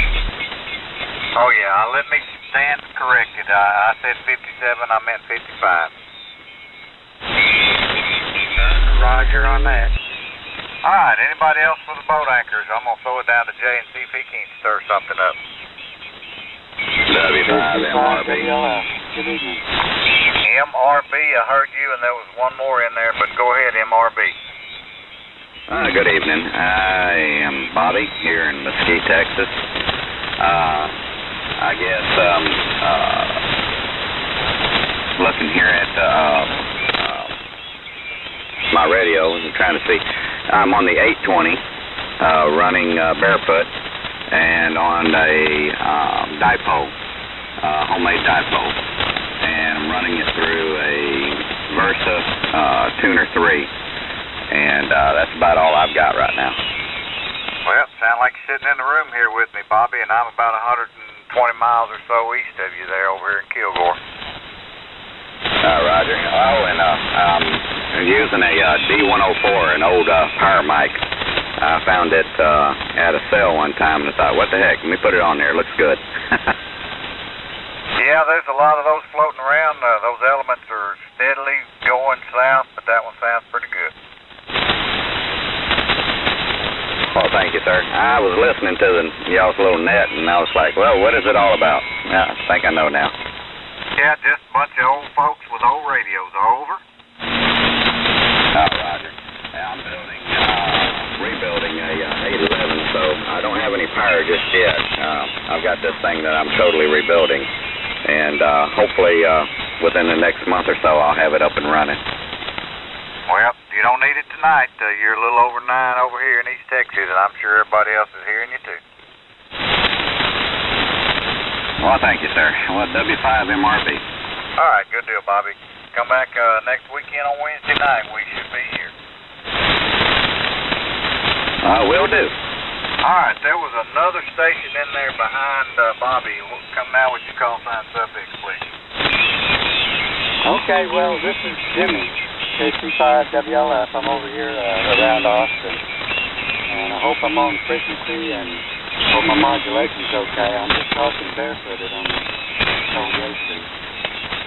Oh, yeah, let me stand corrected. I said 57, I meant 55. Roger on that. All right, anybody else for the boat anchors? I'm going to throw it down to Jay and see if he can stir something up. W5MRB. Good evening. MRB, I heard you, and there was one more in there, but go ahead, MRB. Good evening. I am Bobby here in Mesquite, Texas. I guess looking here at my radio and trying to see. I'm on the 820 running barefoot and on a dipole, homemade dipole, and I'm running it through a Versa Tuner 3, and that's about all I've got right now. Well, sound like you're sitting in the room here with me, Bobby, and I'm about 120 miles or so east of you there over here in Kilgore. Roger. Oh, and I'm using a D104, an old power mic. I found it at a sale one time, and I thought, what the heck, let me put it on there, it looks good. Yeah, there's a lot of those floating around. Those elements are steadily going south, but that one sounds pretty good. Well, thank you, sir. I was listening to y'all's little net, and I was like, well, what is it all about? I think I know now. Yeah, just a bunch of old folks with old radios. Over. Roger. Yeah, I'm rebuilding a 811, so I don't have any power just yet. I've got this thing that I'm totally rebuilding, and hopefully within the next month or so I'll have it up and running. Well, you don't need it tonight. You're a little over 9 over here in East Texas, and I'm sure everybody else is hearing you too. Well, thank you, sir. Well, W5MRB. All right, good deal, Bobby. Come back next weekend on Wednesday night. We should be here. Will do. All right, there was another station in there behind Bobby. Come now with your call sign suffix, please. Okay, well, this is Jimmy, KC5WLF. I'm over here around Austin, and I hope I'm on frequency and hope my modulation's okay. I'm just talking barefooted on the LJ street.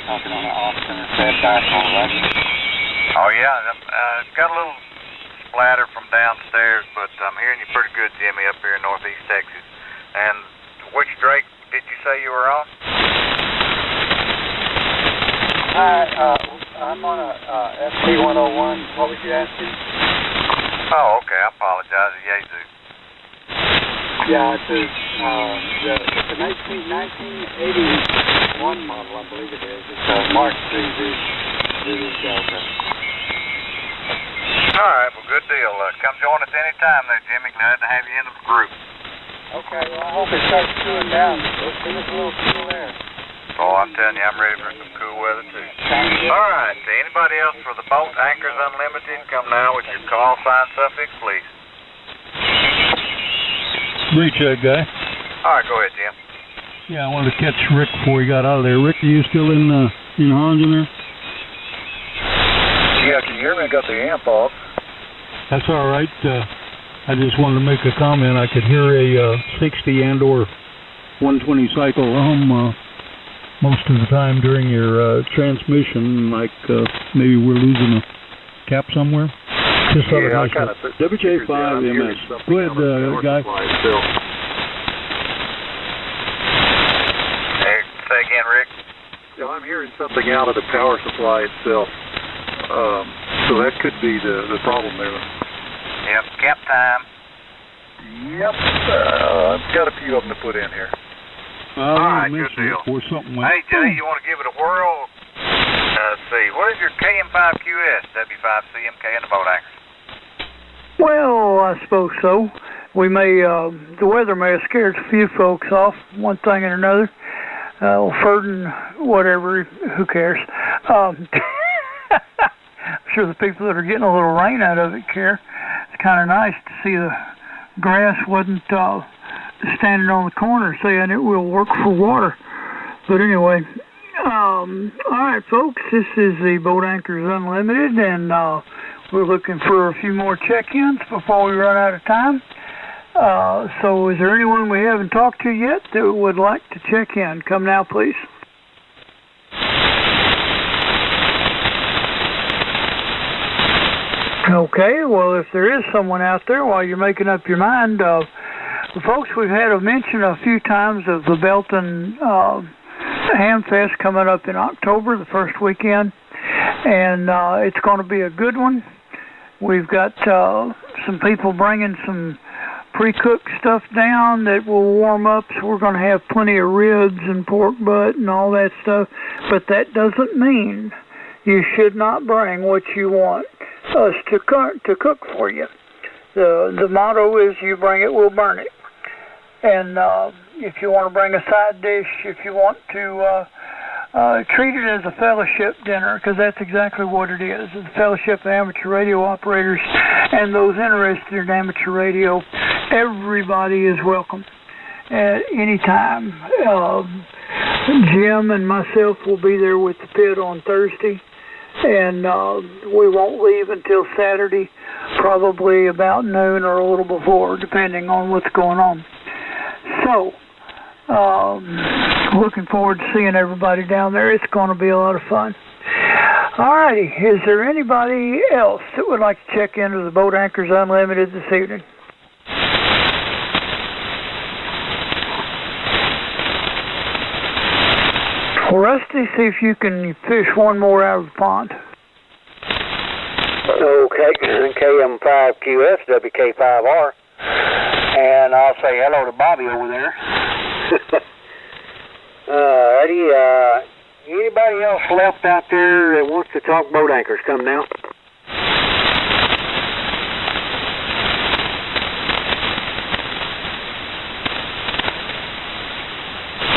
Talking on an Austin or Fed dipole, right? Oh, yeah. It's got a little splatter from downstairs, but I'm hearing you pretty good, Jimmy, up here in northeast Texas. And which Drake did you say you were on? I'm on a FT101. What was you asking? Oh, okay. I apologize. Yazoo. Yeah, it's a 1981 model, I believe it is. It's a Mark III Zulu Delta. All right, well, good deal. Come join us anytime there, Jimmy. Glad to have you in the group. Okay, well, I hope it starts cooling down. Let's give us a little cool air. Oh, I'm telling you, I'm ready for some cool weather, too. All right, anybody else for the Boat Anchors Unlimited, come now with your call sign suffix, please. Reach that guy. All right, go ahead, Jim. Yeah, I wanted to catch Rick before he got out of there. Rick, are you still in Hans in there? Yeah, can you hear me? I got the amp off. That's all right. I just wanted to make a comment. I could hear a 60 and or 120 cycle most of the time during your transmission, like maybe we're losing a cap somewhere. Just yeah, I kind of WJ5MS. Go ahead, guy. Hey, say again, Rick. Yeah, I'm hearing something out of the power supply itself. So that could be the problem there. Yep, cap time. Yep. I've got a few of them to put in here. All right, good deal. Or something hey, Jay, you want to give it a whirl? Let's see. What is your KM5QS, W5CMK, in the boat anchors? Well, I suppose so. We may, the weather may have scared a few folks off, one thing and another. Ferdin, whatever, who cares? I'm sure the people that are getting a little rain out of it care. It's kind of nice to see the grass wasn't standing on the corner saying it will work for water. But anyway, all right, folks, this is the Boat Anchors Unlimited, and we're looking for a few more check-ins before we run out of time. So is there anyone we haven't talked to yet that would like to check in? Come now, please. Okay, well, if there is someone out there while you're making up your mind, folks, we've had a mention a few times of the Belton Hamfest coming up in October, the first weekend, and it's going to be a good one. We've got some people bringing some pre-cooked stuff down that will warm up, so we're going to have plenty of ribs and pork butt and all that stuff, but that doesn't mean you should not bring what you want us to cook for you. The motto is you bring it, we'll burn it. And if you want to bring a side dish, if you want to treat it as a fellowship dinner, because that's exactly what it is. It's a fellowship of amateur radio operators and those interested in amateur radio. Everybody is welcome at any time. Jim and myself will be there with the pit on Thursday, and we won't leave until Saturday, probably about noon or a little before, depending on what's going on. So, looking forward to seeing everybody down there. It's going to be a lot of fun. All righty, is there anybody else that would like to check into the Boat Anchors Unlimited this evening? Well, Rusty, see if you can fish one more out of the pond. Okay, KM5QS, WK5R. And I'll say hello to Bobby over there. Eddie, anybody else left out there that wants to talk boat anchors? Come now.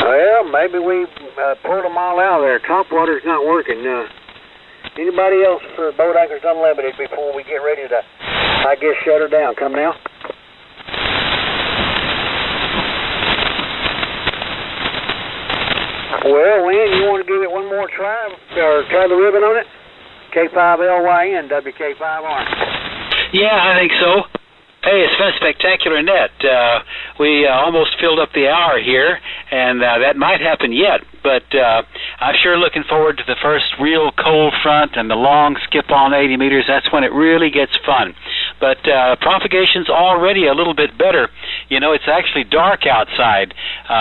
Well, maybe we pulled them all out of there. Topwater's not working. Anybody else for Boat Anchors Unlimited before we get ready to, I guess, shut her down? Come now. Well, Lynn, you want to give it one more try, or try the ribbon on it? K5LYN, WK5R. Yeah, I think so. Hey, it's been a spectacular net. We almost filled up the hour here, and that might happen yet. But I'm sure looking forward to the first real cold front and the long skip on 80 meters. That's when it really gets fun. But propagation's already a little bit better. You know, it's actually dark outside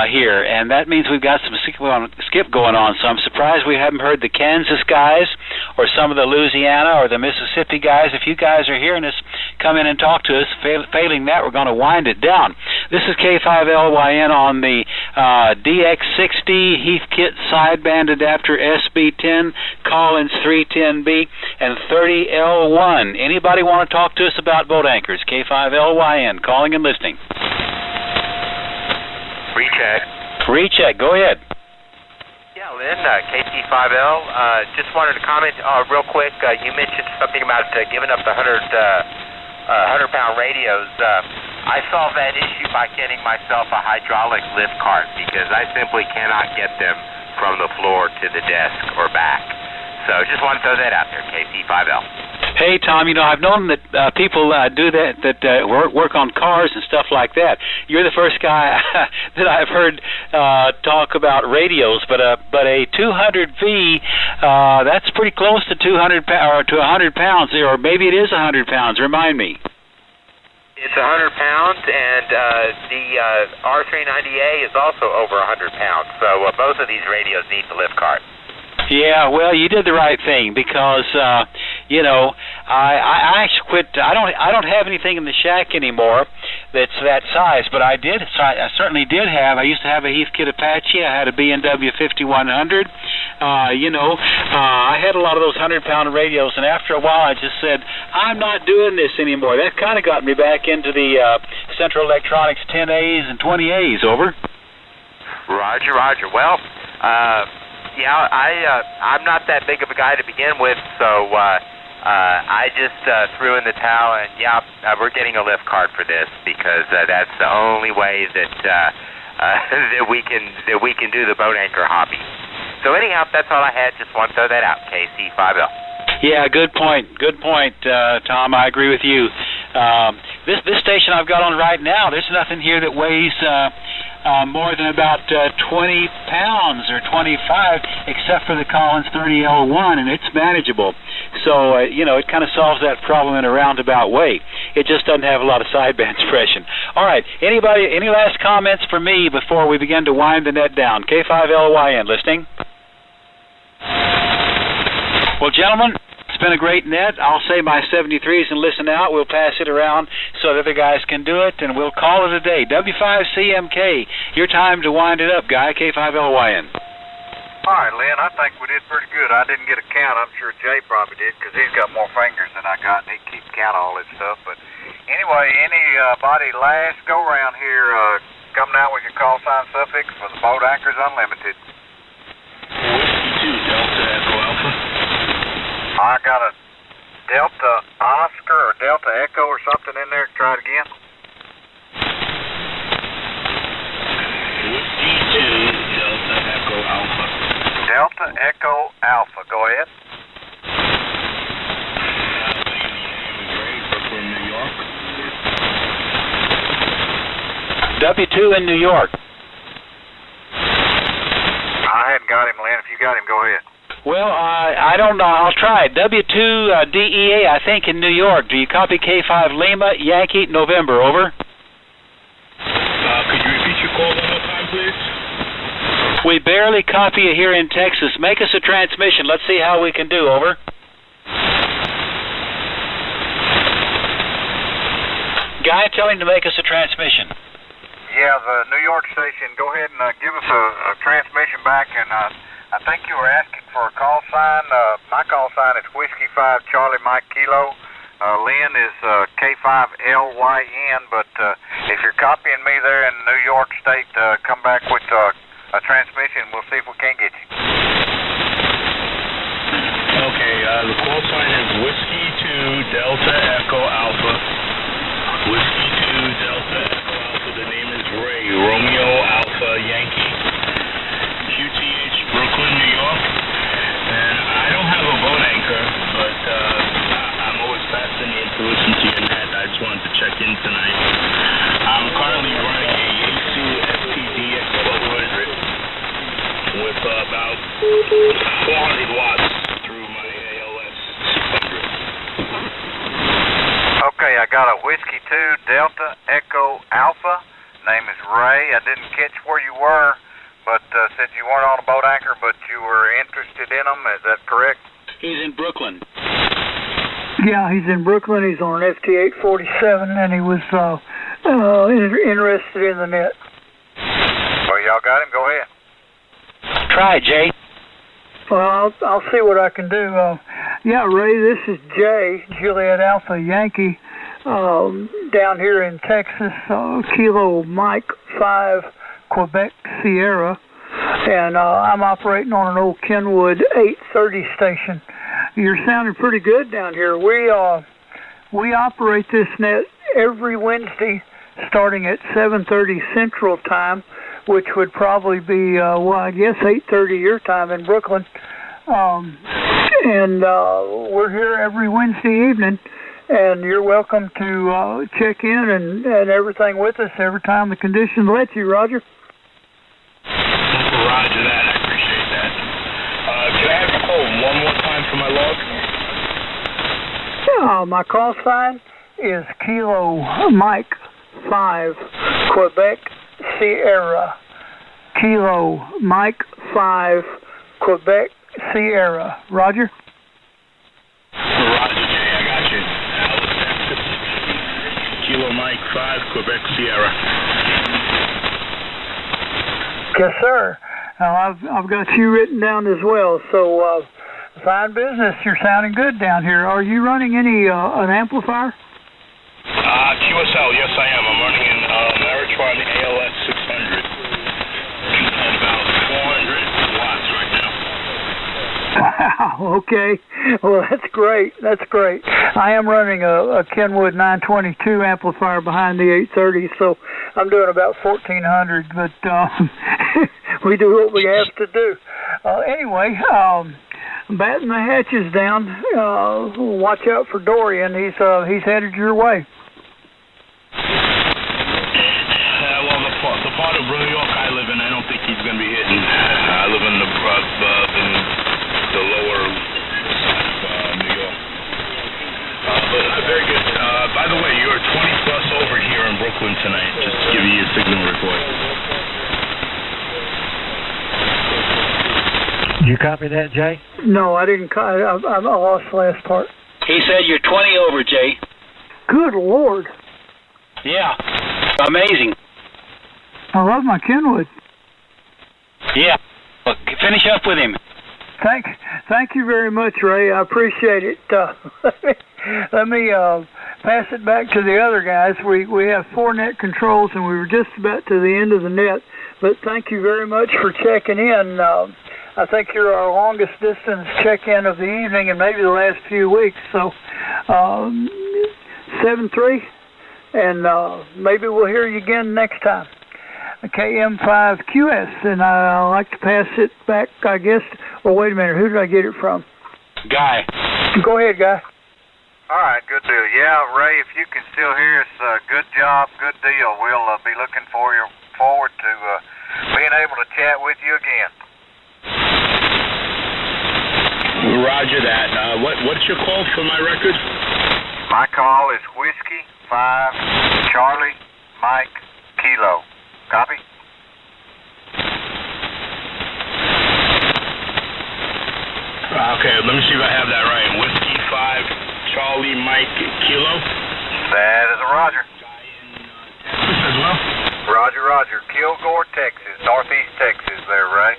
here, and that means we've got some skip going on. So I'm surprised we haven't heard the Kansas guys or some of the Louisiana or the Mississippi guys. If you guys are hearing us, come in and talk to us. Failing that, we're going to wind it down. This is K5LYN on the DX60 Heathkit sideband adapter SB10, Collins 310B, and 30L1. Anybody want to talk to us about boat anchors? K5LYN, calling and listening. Recheck, go ahead. Yeah, Lynn, KT5L. Just wanted to comment real quick. You mentioned something about giving up the 100-pound radios. I solved that issue by getting myself a hydraulic lift cart because I simply cannot get them from the floor to the desk or back. So just want to throw that out there, KT5L. Hey, Tom, you know, I've known that people do that work on cars and stuff like that. You're the first guy that I've heard talk about radios, but a 200V, that's pretty close to 200 or to 100 pounds, or maybe it is 100 pounds. Remind me. It's 100 pounds, and the R390A is also over 100 pounds. So both of these radios need the lift cart. Yeah, well, you did the right thing because, you know, I actually quit. I don't have anything in the shack anymore that's that size, but I certainly did have. I used to have a Heathkit Apache. I had a B&W 5100. I had a lot of those 100-pound radios, and after a while I just said, I'm not doing this anymore. That kind of got me back into the Central Electronics 10As and 20As, over. Roger. Well, I'm not that big of a guy to begin with, so I just threw in the towel, and we're getting a lift card for this because that's the only way that that we can do the boat anchor hobby. So anyhow, that's all I had. Just want to throw that out. KC5L. Yeah, good point, Tom. I agree with you. This station I've got on right now, there's nothing here that weighs more than about 20 pounds or 25, except for the Collins 30L1, and it's manageable. So, it kind of solves that problem in a roundabout way. It just doesn't have a lot of sideband suppression. All right, any last comments for me before we begin to wind the net down? K5LYN, listening? Well, gentlemen, it's been a great net. I'll say my 73s and listen out. We'll pass it around so the other guys can do it, and we'll call it a day. W5CMK, your time to wind it up, guy. K5LYN. All right, Lynn, I think we did pretty good. I didn't get a count. I'm sure Jay probably did because he's got more fingers than I got, and he keeps count of all this stuff. But anyway, anybody last go-round here coming out with your call sign suffix for the Boat Anchors Unlimited? Whiskey 2, Delta Echo Alpha. I got a Delta Oscar or Delta Echo or something in there. Try it again. Whiskey 2, Delta Echo Alpha. Delta Echo Alpha. Go ahead. Brooklyn, New York. W2 in New York. I hadn't got him, Lynn. If you got him, go ahead. Well, I don't know. I'll try it. W2 DEA, I think, in New York. Do you copy K5 Lima, Yankee, November? Over. Could you repeat your call one more time, please? We barely copy you here in Texas. Make us a transmission. Let's see how we can do. Over. Guy, tell him to make us a transmission. Yeah, the New York station. Go ahead and give us a transmission back, and I think you were asking for a call sign. My call sign is Whiskey 5 Charlie Mike Kilo. Lynn is K5LYN, but if you're copying me there in New York State, come back with a transmission. We'll see if we can get you. Okay, the call sign is Whiskey 2 Delta Echo Alpha. Whiskey 2 Delta Echo Alpha. The name is Ray. Romeo Alpha Yankee. QTH Brooklyn, New York. And I don't have a boat anchor, but I'm always fascinated to listen to your net. I just wanted to check in tonight. I'm currently running a Yaesu FTD X1200 with about 400 watts through my ALS 600. Okay, I got a Whiskey 2 Delta Echo Alpha. Name is Ray. I didn't catch where you were, but said you weren't on a boat anchor, but you were interested in them. Is that correct? He's in Brooklyn. Yeah, he's in Brooklyn. He's on an FT847, and he was interested in the net. Well, y'all got him. Go ahead. Try it, Jay. Well, I'll see what I can do. Yeah, Ray, this is Jay, Juliet Alpha Yankee, down here in Texas, Kilo Mike 5 Quebec Sierra, and I'm operating on an old Kenwood 830 station. You're sounding pretty good down here. We operate this net every Wednesday starting at 7:30 Central Time, which would probably be, I guess 8:30 your time in Brooklyn. And we're here every Wednesday evening, and you're welcome to check in and everything with us every time the conditions let you, Roger. Roger that. I appreciate that. Can I have your call one more time for my log? My call sign is Kilo Mike 5 Quebec Sierra. Kilo Mike 5 Quebec Sierra. Roger? Roger, Jay. I got you. Alice, Texas. Kilo Mike 5 Quebec Sierra. Yes, sir. I've got you written down as well. So fine business. You're sounding good down here. Are you running any an amplifier? QSL, yes I am. I'm running an Meritron ALS 600 at about 400 watts right now. Wow, okay. Well, that's great. That's great. I am running a Kenwood 922 amplifier behind the 830, so I'm doing about 1,400, but we do what we have to do. Anyway, batting the hatches down. Watch out for Dorian. He's headed your way. Well, the part of New York I live in, I don't think he's going to be hitting. I live in the lower side of New York. But very good. By the way, you're 20 plus over here in Brooklyn tonight. Just to give you a signal report. Did you copy that, Jay? No, I didn't. I lost the last part. He said you're 20 over, Jay. Good Lord. Yeah. Amazing. I love my Kenwood. Yeah. Well, finish up with him. Thank you very much, Ray. I appreciate it. Let me pass it back to the other guys. We have 4 net controls, and we were just about to the end of the net. But thank you very much for checking in. I think you're our longest distance check-in of the evening and maybe the last few weeks. So 7-3, and maybe we'll hear you again next time. KM5QS, and I'd like to pass it back, I guess. Well, wait a minute. Who did I get it from? Guy. Go ahead, Guy. All right, good deal. Yeah, Ray, if you can still hear us, good job, good deal. We'll be looking forward to being able to chat with you again. Roger that. What's your call for my record? My call is Whiskey 5 Charlie Mike Kilo. Copy? Okay, let me see if I have that right. Whiskey 5 Charlie Mike Kilo. That is a Roger. As well? Roger. Kilgore, Texas. Northeast Texas there, Ray.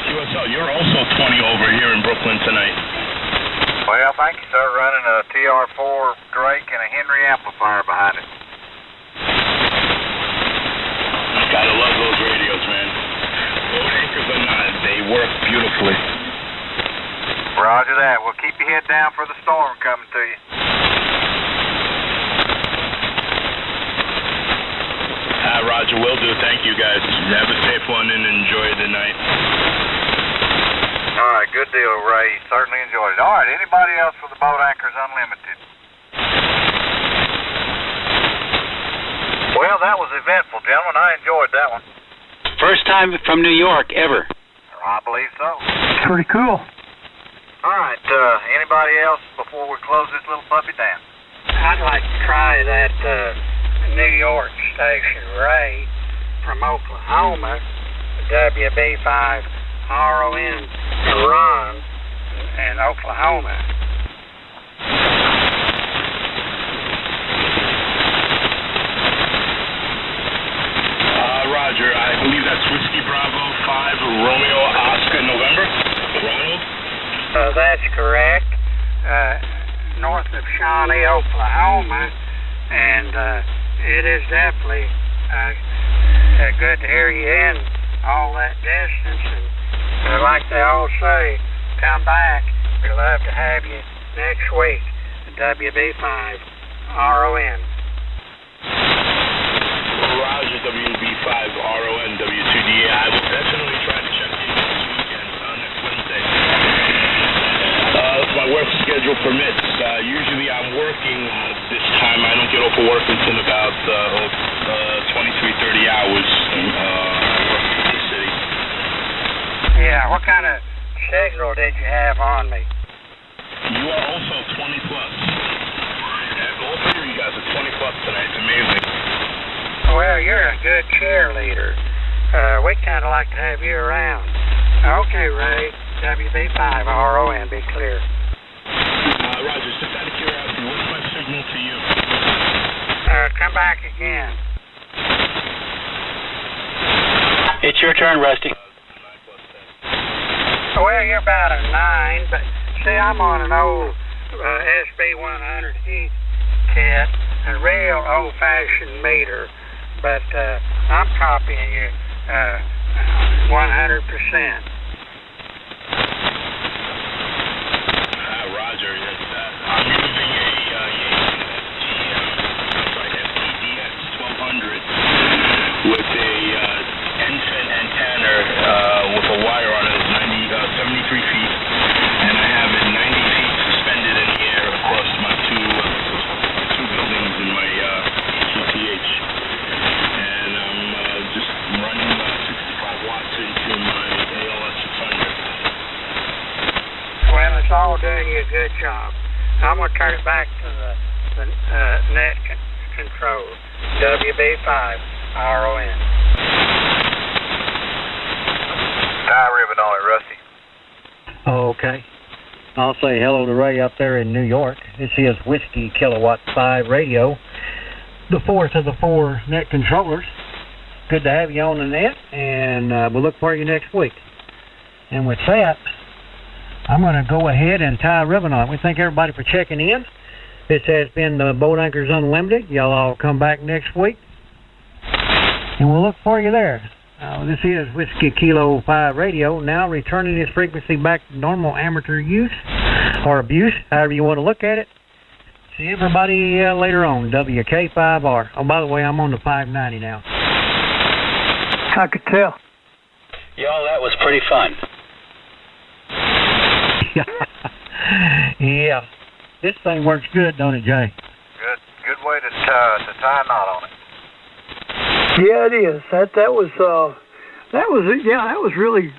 QSL, you're also 20 over here in Brooklyn tonight. Well, thank you, sir. Running a TR4 Drake and a Henry amplifier behind it. Gotta love those radios, man. Boat anchors or not, they work beautifully. Roger that. Well, keep your head down for the storm coming to you. Roger, will do. Thank you, guys. Have a safe one and enjoy the night. All right, good deal, Ray. Certainly enjoyed it. All right, anybody else for the Boat Anchors Unlimited? Well, that was eventful, gentlemen. I enjoyed that one. First time from New York ever. I believe so. Pretty cool. All right, anybody else before we close this little puppy down? I'd like to try that New York station, Ray, from Oklahoma, WB5RON, Ron, in Oklahoma. Roger, I believe that's Whiskey Bravo 5 Romeo Oscar November. Ronald? That's correct. North of Shawnee, Oklahoma, and it is definitely good to hear you in all that distance. And like they all say, come back. We'd love to have you next week. WB5RON. Roger, WB5RON, W2DA. I will definitely try to check in next weekend, next Wednesday. If my work schedule permits. Usually I'm working this time. I don't get off of work until about 23-30 hours. I work in the city. Yeah, what kind of signal did you have on me? You are also 20 plus. All three of you guys are 20 plus tonight. It's amazing. Well, you're a good cheerleader. We'd kind of like to have you around. Okay, Ray. WB5RON, be clear. Roger, just out of curiosity, what's my signal to you? Come back again. It's your turn, Rusty. Well, you're about a 9, but see, I'm on an old SB100 heat kit, a real old-fashioned meter, but I'm copying you 100%. Roger, I'm using a FTDX 1200 with a end-fin antenna with a wire on it, 73 feet, and I have it 90 feet suspended in the air across my two buildings in my QTH, and I'm just running 65 watts into my ALS 600. Well, it's all doing you a good job. I'm going to turn it back to the net control, WB5 RON. Tie ribbon on it, Rusty. Okay. I'll say hello to Ray up there in New York. This is Whiskey Kilowatt 5 Radio, the fourth of the 4 net controllers. Good to have you on the net, and we'll look for you next week. And with that, I'm going to go ahead and tie a ribbon on it. We thank everybody for checking in. This has been the Boat Anchors Unlimited. Y'all all come back next week, and we'll look for you there. This is Whiskey Kilo 5 Radio, now returning its frequency back to normal amateur use, or abuse, however you want to look at it. See everybody later on, WK5R. Oh, by the way, I'm on the 590 now. I could tell. Y'all, that was pretty fun. Yeah. This thing works good, don't it, Jay? Good way to tie a knot on it. Yeah, it is. That was really